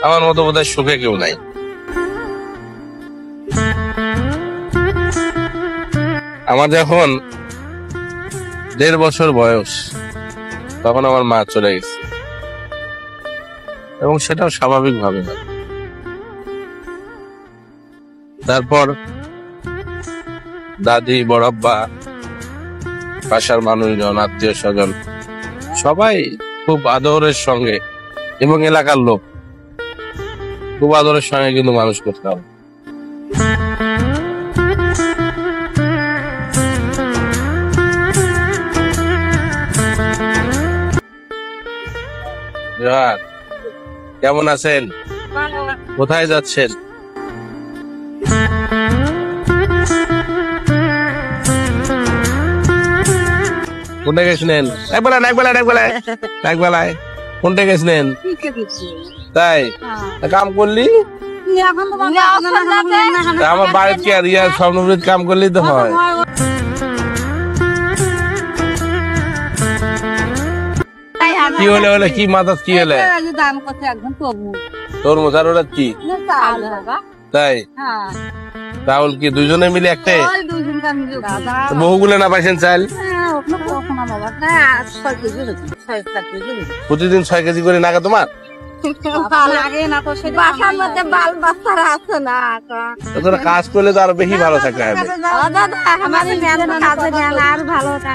আমার মতো বোধহয় সুখে কেউ নাই। আমার যখন 1.5 বছর বয়স তখন আমার মা চলে গেছে, এবং সেটাও স্বাভাবিক ভাবে। তারপর দাদি, বড়াব্বা, বাসার মানুষজন, আত্মীয় স্বজন সবাই খুব আদরের সঙ্গে, এবং এলাকার লোক খুব আদরের সঙ্গে কিন্তু মানুষ করতে হবে। কেমন আছেন? কোথায় যাচ্ছেন? কোনটা গেছিলেন? একবেলায় কোনটা গেছিলেন? তাই কাম করলি? আমার বাড়িতে কি আর ইয়ার স্বপ্নবৃত কাম করলেই তো হয়। কি হলে হলে কি মাথা কি হলে? তরমুজ। আর ওটা কি? তাই চাউল কি দুজনে মিলে একটাই? বহুগুলো না পাইছেন চাল? প্রতিদিন 6 কেজি করে নাগা তোমার? কাজ করলে তো আরো বেশি ভালো থাকতে হবে।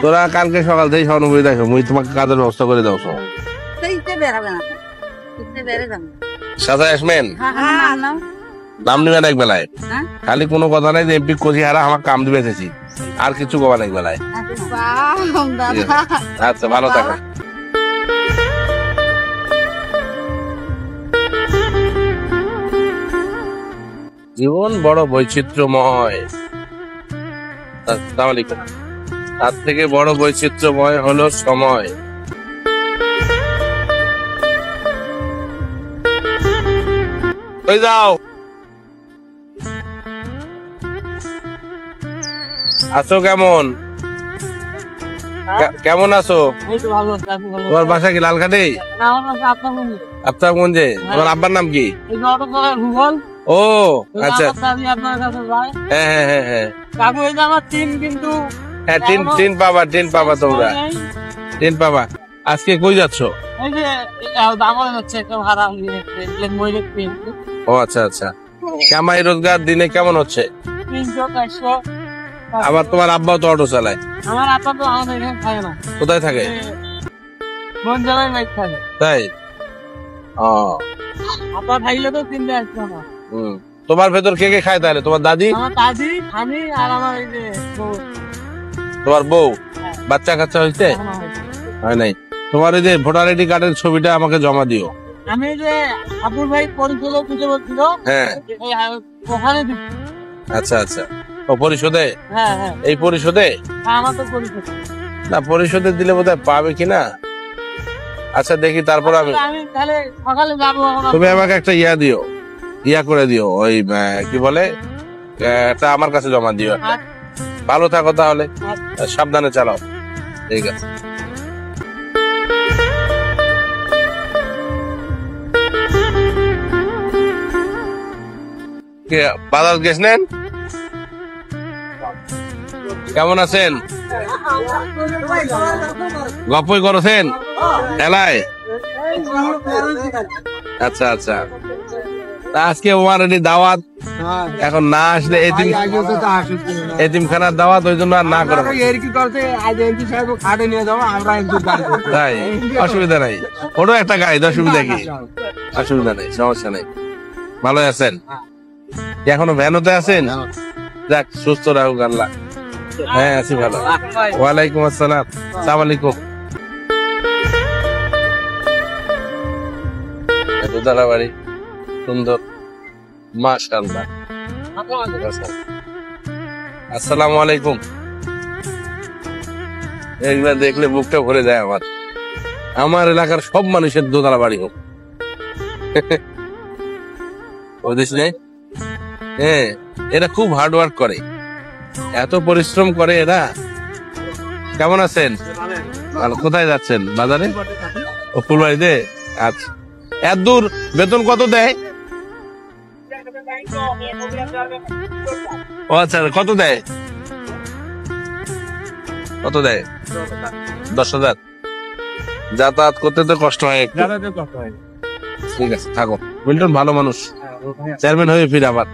তোরা কালকে সকাল থেকে সহানুভূতি দেখো, মুই তোমাকে কাজের ব্যবস্থা করে দাও। সাথে আসবেন? নাম নিবেন এক বেলায়, খালি কোনো কথা নাই যে এমপি কোচি হারা আমার কাম দিবে এসেছি, আর কিছু কবার এক বেলায়। আচ্ছা, ভালো থাকো। জীবন বড় বৈচিত্র্যময়, তার থেকে বড় বৈচিত্র্যময় হলো সময়। ওই যাও, আছো কেমন? কেমন আছো? তোমার বাসা কি লালঘাটে? আফতাবগঞ্জে। তোমার আব্বার নাম কি? ও আচ্ছা, হ্যাঁ হ্যাঁ হ্যাঁ হ্যাঁ, টিন পাবা তোমরা, টিন পাবা। আজকে কই যাচ্ছ? ও আচ্ছা আচ্ছা, কামাই রোজগার দিনে কেমন হচ্ছে? আবার তোমার আব্বাও তো অটো চালায়? আমার আব্বা তো আমাদের এখানে থাকে না। কোথায় থাকে? তাই? ও, আব্বা থাকলে তো চিনতে আসতো না। তোমার ভেতর কে কে খায় তাহলে? তোমার দাদি? আমার দাদি, আমি আর আমার এই যে বউ। তোমার বউ? বাচ্চা কাচ্চা হয়েছে? হয় নাই। তোমার এই যে ভোটার আইডি কার্ডের ছবিটা আমাকে জমা দিও। আমি যে আবুল ভাই পরিচয় দিতে বলছিল, হ্যাঁ ওখানে। আচ্ছা আচ্ছা, ও পরিশোধে? হ্যাঁ হ্যাঁ, এই পরিশোধে? আমার তো পরিশোধ না, পরিশোধে দিলে বোধহয় পাবে কিনা। আচ্ছা দেখি, তারপর আমি তাহলে সকালে যাবো। তুমি আমাকে একটা ইয়া করে দিও, ওই কি বলে, একটা আমার কাছে জমা দিও। ভালো থাকো তাহলে, সাবধানে চালাও। ঠিক আছে। বাজার গেছেন? কেমন আছেন? গপ্পই করছেন এলায়? আচ্ছা আচ্ছা, আজকে আমার দাওয়াত, এখন না আসলে এতিমখানার দাওয়াত, ওই জন্য আর না করে। তাই? অসুবিধা নাই, ওটা একটা গাইড, অসুবিধা কি? অসুবিধা নেই, সমস্যা নেই। ভালো আছেন? এখনো ভ্যানতে আছেন? যাক, সুস্থ রাখুক আল্লাহ। হ্যাঁ আছি ভালো। ওয়ালাইকুম আসসালাম। সালাম আলাইকুম। দোতলা বাড়ি, সুন্দর, মাশাআল্লাহ। আসসালামু আলাইকুম। এগুলা দেখলে বুকটা ভরে যায় আমার। আমার এলাকার সব মানুষের দোতলা বাড়ি হোক। বুঝিস নেই? হ্যাঁ, এরা খুব হার্ড ওয়ার্ক করে, এত পরিশ্রম করে এরা। কেমন আছেন? কোথায় যাচ্ছেন? বাজারে? ও ফুলবাড়িতে? আচ্ছা, এত দূর বেতন কত দেয়? ও আচ্ছা, কত দেয়? কত দেয়? 10,000। যাতায়াত করতে তো কষ্ট হয় একটু। ঠিক আছে, থাকো। মিল্টন ভালো মানুষ, চেয়ারম্যান হয়ে ফিরে আবার।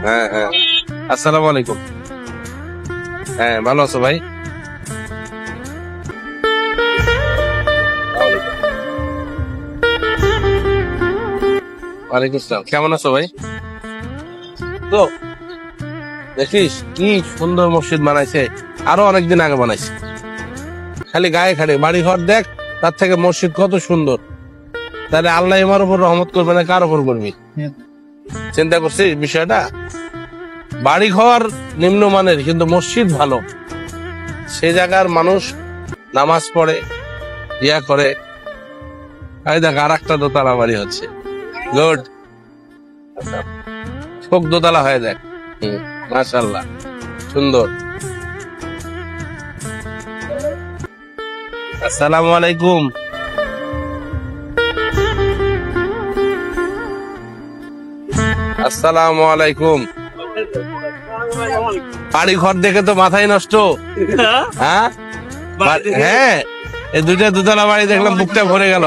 হ্যাঁ হ্যাঁ, আসসালামু আলাইকুম। হ্যাঁ, ভালো আছো ভাই? ওয়ালাইকুম আসসালাম, কেমন আছো ভাই? তো দেখিস কি সুন্দর মসজিদ বানাইছে, আরো অনেকদিন আগে বানাইছে। খালি গায়ে খাটে, বাড়ি ঘর দেখ, তার থেকে মসজিদ কত সুন্দর। তাহলে আল্লাহ আমার উপর রহমত করবে না, কার উপর করবি? চিন্তা করছিস বিষয়টা? বাড়ি ঘর নিম্নমানের, কিন্তু মসজিদ ভালো। সে জায়গার মানুষ নামাজ পড়ে, ইয়া করে। এই দেখ, আর একটা দোতলা বাড়ি হচ্ছে। গুড, খুব দোতলা হয়ে যায়। মাশাআল্লাহ, সুন্দর। আসসালামু আলাইকুম। আসসালামু আলাইকুম। বাড়ি ঘর দেখে তো মাথায় নষ্ট। হ্যাঁ হ্যাঁ, এই দুইটা দোতলা বাড়ি দেখলাম, বুকটা ভরে গেল।